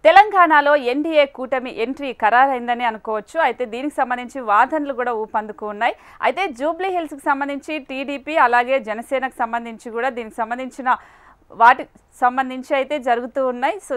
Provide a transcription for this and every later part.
తెలంగాణలో ఎన్డీఏ కూటమి ఎంట్రీ ఖరారైందని అనుకోవచ్చు. అయితే దీనికి సంబంధించి వాదనలు కూడా ఊపందుకు ఉన్నాయి. అయితే జూబ్లీ హిల్స్ కి సంబంధించి టీడీపీ అలాగే జనసేనకు సంబంధించి కూడా దీనికి సంబంధించిన వాటి సంబంధించి అయితే జరుగుతూ ఉన్నాయి. సో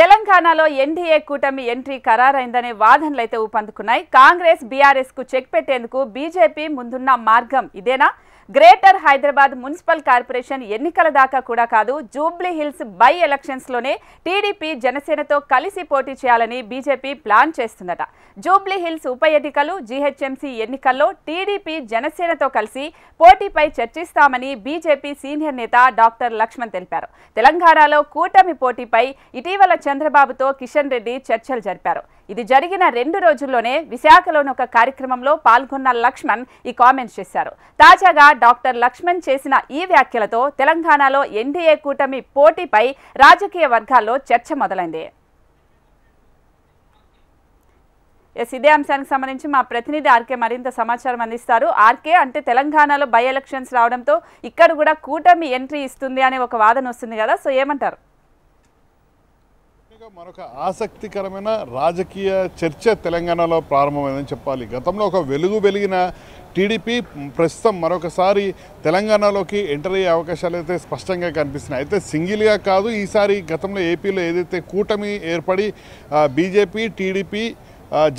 తెలంగాణలో ఎన్డీఏ కూటమి ఎంట్రీ ఖరారైందనే వాదనలు అయితే ఊపందుకున్నాయి. కాంగ్రెస్ బీఆర్ఎస్ కు చెక్ పెట్టేందుకు బీజేపీ ముందున్న మార్గం ఇదేనా? గ్రేటర్ హైదరాబాద్ మున్సిపల్ కార్పొరేషన్ ఎన్నికల దాకా కూడా కాదు, జూబ్లీ హిల్స్ బై ఎలక్షన్స్ లోనే టీడీపీ జనసేనతో కలిసి పోటీ చేయాలని బీజేపీ ప్లాన్ చేస్తుందట. జూబ్లీ హిల్స్ ఉప ఎన్నికలు, జీహెచ్ఎంసీ ఎన్నికల్లో టీడీపీ జనసేనతో కలిసి పోటీపై చర్చిస్తామని బీజేపీ సీనియర్ నేత డాక్టర్ లక్ష్మణ్ తెలిపారు. తెలంగాణలో కూటమి పోటీపై ఇటీవల చంద్రబాబుతో కిషన్ రెడ్డి చర్చలు జరిపారు. ఇది జరిగిన 2 రోజుల్లోనే విశాఖలోని ఒక కార్యక్రమంలో పాల్గొన్న లక్ష్మణ్ ఈ కామెంట్స్ చేశారు. తాజాగా డాక్టర్ లక్ష్మణ్ చేసిన ఈ వ్యాఖ్యలతో తెలంగాణలో ఎన్డీఏ కూటమి పోటీపై రాజకీయ వర్గాల్లో చర్చ మొదలైంది. ఇదే అంశానికి సంబంధించి మా ప్రతినిధి ఆర్కే మరింత సమాచారం అందిస్తారు. ఆర్కే, అంటే తెలంగాణలో బై ఎలక్షన్స్ రావడంతో ఇక్కడ కూడా కూటమి ఎంట్రీ ఇస్తుంది అనే ఒక వాదన వస్తుంది కదా, సో ఏమంటారు? మరొక ఆసక్తికరమైన రాజకీయ చర్చ తెలంగాణలో ప్రారంభమైందని చెప్పాలి. గతంలో ఒక వెలిగిన టీడీపీ ప్రస్తుతం మరొకసారి తెలంగాణలోకి ఎంటర్ అయ్యే అవకాశాలు అయితే స్పష్టంగా కనిపిస్తున్నాయి. అయితే సింగిల్గా కాదు, ఈసారి గతంలో ఏపీలో ఏదైతే కూటమి ఏర్పడి బీజేపీ, టీడీపీ,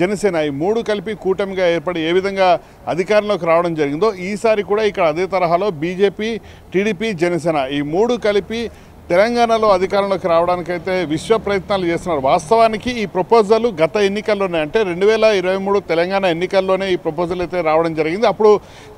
జనసేన ఈ 3 కలిపి కూటమిగా ఏర్పడి ఏ విధంగా అధికారంలోకి రావడం జరిగిందో ఈసారి కూడా ఇక్కడ అదే తరహాలో బీజేపీ, టీడీపీ, జనసేన ఈ 3 కలిపి తెలంగాణలో అధికారంలోకి రావడానికైతే విశ్వ ప్రయత్నాలు చేస్తున్నారు. వాస్తవానికి ఈ ప్రపోజల్ గత ఎన్నికల్లోనే, అంటే 2023 తెలంగాణ ఎన్నికల్లోనే ఈ ప్రపోజల్ అయితే రావడం జరిగింది. అప్పుడు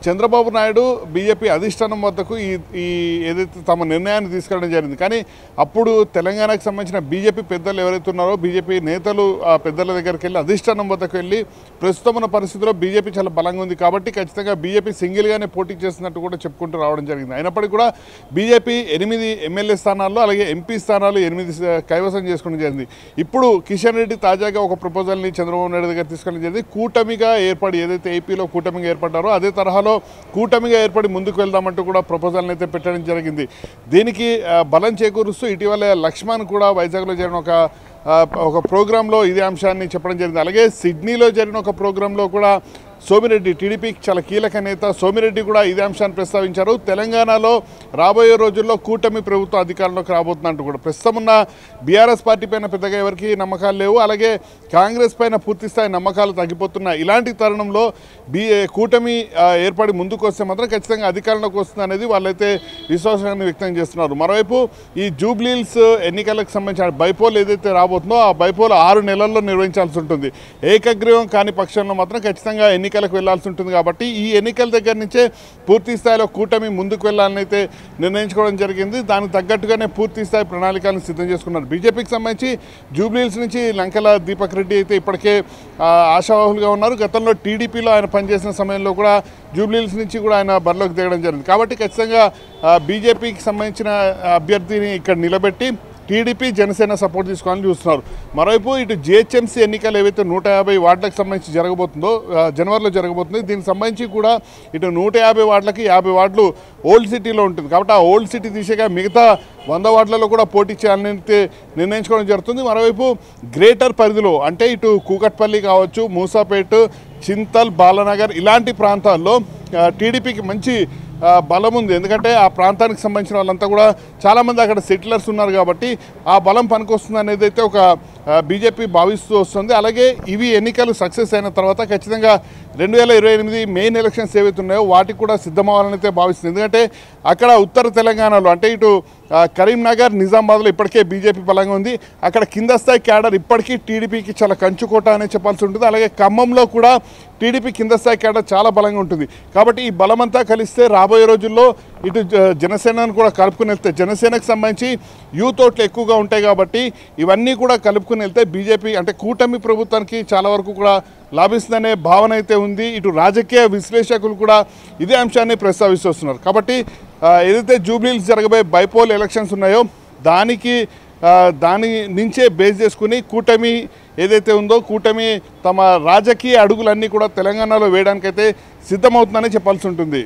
చంద్రబాబు నాయుడు బీజేపీ అధిష్టానం వద్దకు ఈ ఏదైతే తమ నిర్ణయాన్ని తీసుకెళ్ళడం జరిగింది. కానీ అప్పుడు తెలంగాణకు సంబంధించిన బీజేపీ పెద్దలు ఎవరైతే ఉన్నారో బీజేపీ నేతలు ఆ పెద్దల దగ్గరికి వెళ్ళి అధిష్టానం వద్దకు వెళ్ళి ప్రస్తుతం ఉన్న పరిస్థితిలో బీజేపీ చాలా బలంగా ఉంది కాబట్టి ఖచ్చితంగా బీజేపీ సింగిల్గానే పోటీ చేస్తున్నట్టు కూడా చెప్పుకుంటూ రావడం జరిగింది. అయినప్పటికీ కూడా బీజేపీ 8 ఎమ్మెల్యే స్థానాల్లో అలాగే ఎంపీ స్థానాలు 8 కైవసం చేసుకోవడం జరిగింది. ఇప్పుడు కిషన్ రెడ్డి తాజాగా ఒక ప్రపోజల్ని చంద్రబాబు నాయుడు దగ్గర తీసుకెళ్ళడం జరిగింది. కూటమిగా ఏర్పడి ఏదైతే ఏపీలో కూటమిగా ఏర్పడ్డారో అదే తరహాలో కూటమిగా ఏర్పడి ముందుకు వెళ్దామంటూ కూడా ప్రపోజల్ని అయితే పెట్టడం జరిగింది. దీనికి బలం చేకూరుస్తూ ఇటీవల లక్ష్మణ్ కూడా వైజాగ్లో జరిగిన ఒక ప్రోగ్రాంలో ఇదే అంశాన్ని చెప్పడం జరిగింది. అలాగే సిడ్నీలో జరిగిన ఒక ప్రోగ్రాంలో కూడా సోమిరెడ్డి, టీడీపీకి చాలా కీలక నేత సోమిరెడ్డి కూడా ఇదే అంశాన్ని ప్రస్తావించారు. తెలంగాణలో రాబోయే రోజుల్లో కూటమి ప్రభుత్వం అధికారంలోకి రాబోతున్నట్టు కూడా. ప్రస్తుతం ఉన్న బీఆర్ఎస్ పార్టీ పైన పెద్దగా ఎవరికి నమ్మకాలు లేవు, అలాగే కాంగ్రెస్ పైన పూర్తిస్థాయి నమ్మకాలు తగ్గిపోతున్నాయి. ఇలాంటి తరుణంలో కూటమి ఏర్పడి ముందుకు వస్తే మాత్రం ఖచ్చితంగా అధికారంలోకి వస్తుంది అనేది వాళ్ళైతే విశ్వాసాన్ని వ్యక్తం చేస్తున్నారు. మరోవైపు ఈ జూబ్లీహిల్స్ ఎన్నికలకు సంబంధించిన బైపోల్ ఏదైతే రాబోతుందో ఆ బైపోల్ 6 నెలల్లో నిర్వహించాల్సి ఉంటుంది. ఏకగ్రీవం కాని పక్షంలో మాత్రం ఖచ్చితంగా ఎన్నికలకు వెళ్లాల్సి ఉంటుంది. కాబట్టి ఈ ఎన్నికల దగ్గర నుంచే పూర్తి స్థాయిలో కూటమి ముందుకు వెళ్లాలని అయితే నిర్ణయించుకోవడం జరిగింది. దానికి తగ్గట్టుగానే పూర్తి స్థాయి ప్రణాళికలను సిద్ధం చేసుకున్నారు. బీజేపీకి సంబంధించి జూబ్లీహిల్స్ నుంచి లంకెల దీపక్ రెడ్డి అయితే ఇప్పటికే ఆశావాహులుగా ఉన్నారు. గతంలో టీడీపీలో ఆయన పనిచేసిన సమయంలో కూడా జూబ్లీహిల్స్ నుంచి కూడా ఆయన బరిలోకి దిగడం జరిగింది. కాబట్టి ఖచ్చితంగా బీజేపీకి సంబంధించిన అభ్యర్థిని ఇక్కడ నిలబెట్టి టీడీపీ, జనసేన సపోర్ట్ తీసుకోవాలని చూస్తున్నారు. మరోవైపు ఇటు జిహెచ్ఎంసీ ఎన్నికలు ఏవైతే 150 వార్డులకు సంబంధించి జరగబోతుందో జనవరిలో జరగబోతుంది. దీనికి సంబంధించి కూడా ఇటు 150 వార్డులకి 50 వార్డులు ఓల్డ్ సిటీలో ఉంటుంది. కాబట్టి ఆ ఓల్డ్ సిటీ దిశగా మిగతా 100 వార్డులలో కూడా పోటీ చేయాలని నిర్ణయించుకోవడం జరుగుతుంది. మరోవైపు గ్రేటర్ పరిధిలో అంటే ఇటు కూకట్పల్లి కావచ్చు, మూసాపేట్, చింతల్, బాలనగర్ ఇలాంటి ప్రాంతాల్లో టీడీపీకి మంచి బలం ఉంది. ఎందుకంటే ఆ ప్రాంతానికి సంబంధించిన వాళ్ళంతా కూడా చాలామంది అక్కడ సెటిలర్స్ ఉన్నారు కాబట్టి ఆ బలం పనికొస్తుంది అనేది అయితే ఒక బీజేపీ భావిస్తూ వస్తుంది. అలాగే ఇవి ఎన్నికలు సక్సెస్ అయిన తర్వాత ఖచ్చితంగా 2028 మెయిన్ ఎలక్షన్స్ ఏవైతే ఉన్నాయో వాటికి కూడా సిద్ధమవ్వాలని అయితే భావిస్తుంది. ఎందుకంటే అక్కడ ఉత్తర తెలంగాణలో అంటే ఇటు కరీంనగర్, నిజామాబాద్లో ఇప్పటికే బీజేపీ బలంగా ఉంది. అక్కడ కింద స్థాయి క్యాడర్ ఇప్పటికీ టీడీపీకి చాలా కంచుకోట అనే చెప్పాల్సి ఉంటుంది. అలాగే ఖమ్మంలో కూడా టీడీపీ కింద స్థాయి క్యాడర్ చాలా బలంగా ఉంటుంది. కాబట్టి ఈ బలమంతా కలిస్తే రాబోయే రోజుల్లో ఇటు జనసేనను కూడా కలుపుకుని వెళ్తే, జనసేనకు సంబంధించి యూత్ ఓట్లు ఎక్కువగా ఉంటాయి కాబట్టి ఇవన్నీ కూడా కలుపుకుని వెళ్తే బీజేపీ అంటే కూటమి ప్రభుత్వానికి చాలా వరకు కూడా లాభిస్తుందనే భావన అయితే ఉంది. ఇటు రాజకీయ విశ్లేషకులు కూడా ఇదే అంశాన్ని ప్రస్తావిస్తున్నారు. కాబట్టి ఏదైతే జూబ్లీహిల్స్ జరగబోయే బైపోల్ ఎలక్షన్స్ ఉన్నాయో దాని నుంచే బేస్ చేసుకుని కూటమి ఏదైతే ఉందో కూటమి తమ రాజకీయ అడుగులన్నీ కూడా తెలంగాణలో వేయడానికైతే సిద్ధమవుతుందని చెప్పాల్సి ఉంటుంది.